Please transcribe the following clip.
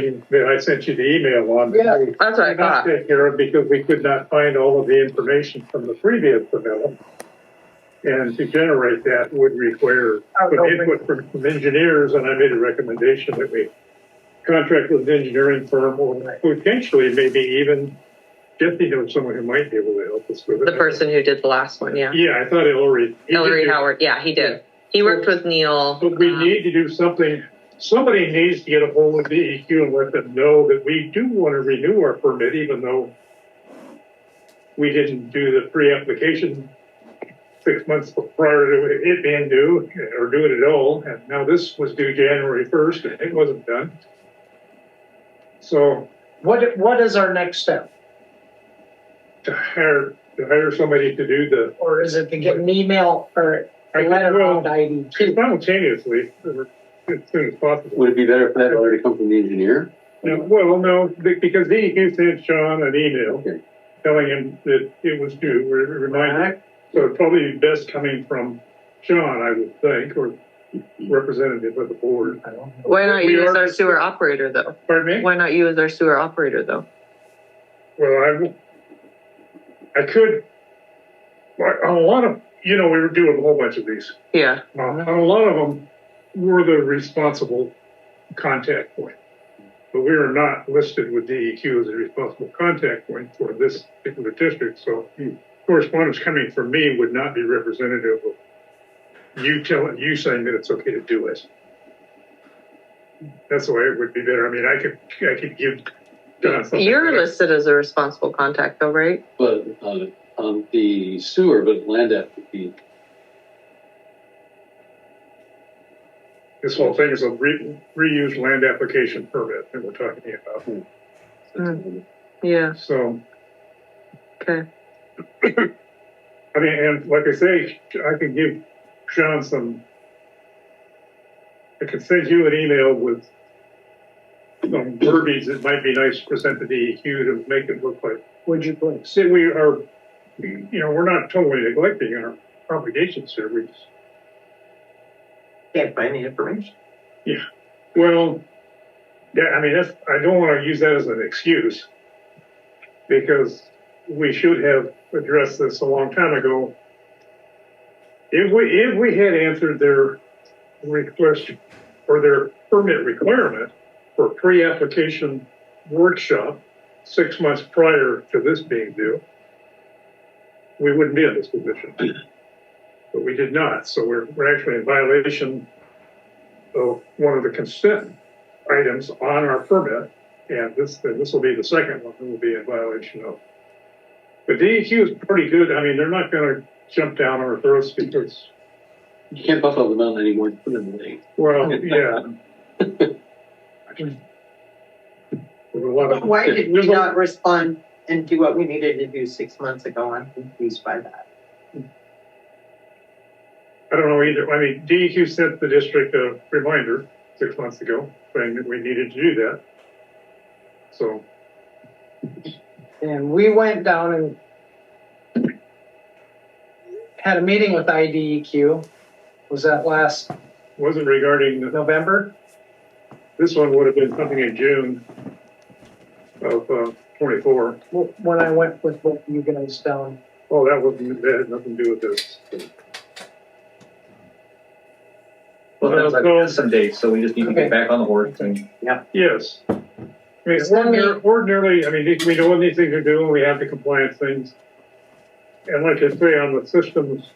thing that I sent you the email on. Yeah, we that's what I did not thought. take care of because we could not find all of the information from the previous development. And to generate that would require some input from engineers, and I made a recommendation that we contract with an engineering firm or potentially maybe even Jesse knows someone who might be able to help us with it. The person who did the last one, yeah. Yeah, I thought Ellery Howard, yeah, he did. He worked with Neil. But we need to do something. Somebody needs to get a hold of DEQ and let them know that we do want to renew our permit, even though we didn't do the pre-application 6 months prior to it being due, or do it at all. And now this was due January 1st, and it wasn't done. So what is our next step? to hire somebody to do the, Or is it to get an email or a letter out to IDQ? simultaneously as soon as possible. Would it be better if that had already come from the engineer? No, well, no, because DEQ sent Sean an email telling him that it was due, reminder. So it'd probably be best coming from Sean, I would think, or representative of the board. Why not you as our sewer operator, though? Pardon me? Why not you as our sewer operator, though? Well, I could, on a lot of, we were doing a whole bunch of these. Yeah. On a lot of them, we're the responsible contact point. But we are not listed with DEQ as a responsible contact point for this particular district. So correspondence coming from me would not be representative of you saying that it's okay to do it. That's the way it would be better. I mean, I could give John something. You're listed as a responsible contact, though, right? But on the sewer, but land app would be. This whole thing is a reused land application permit that we're talking about. Yeah. So, Okay. I mean, and like I say, I can give Sean I could send you an email with some verbiage that might be nice to present to DEQ to make it look like. Would you please? See, we are, we're not totally neglecting our obligations here. We just Can't find the information. Yeah. Well, yeah, I mean, I don't want to use that as an excuse because we should have addressed this a long time ago. If we had answered their request or their permit requirement for pre-application workshop 6 months prior to this being due, we wouldn't be in this position. But we did not, so we're actually in violation of one of the consent items on our permit, and this will be the second one that we'll be in violation of. But DEQ is pretty good. I mean, they're not going to jump down our throats because You can't buff up the mountain anymore and put it in the lake. well, yeah. There's a lot of- Why did we there's a- not respond and do what we needed to do 6 months ago? I'm confused by that. I don't know either. I mean, DEQ sent the district a reminder 6 months ago saying that we needed to do that. So, And we went down and had a meeting with IDEQ. Was that last wasn't regarding November? this one would have been something in June of 24. When I went with both you guys down. Oh, that had nothing to do with this. Well, that was So- like some dates, so we just need to get back on the horse and. Yes. I mean, ordinarily, I mean, we know what these things are doing. We have the compliance things. And like I say, on the systems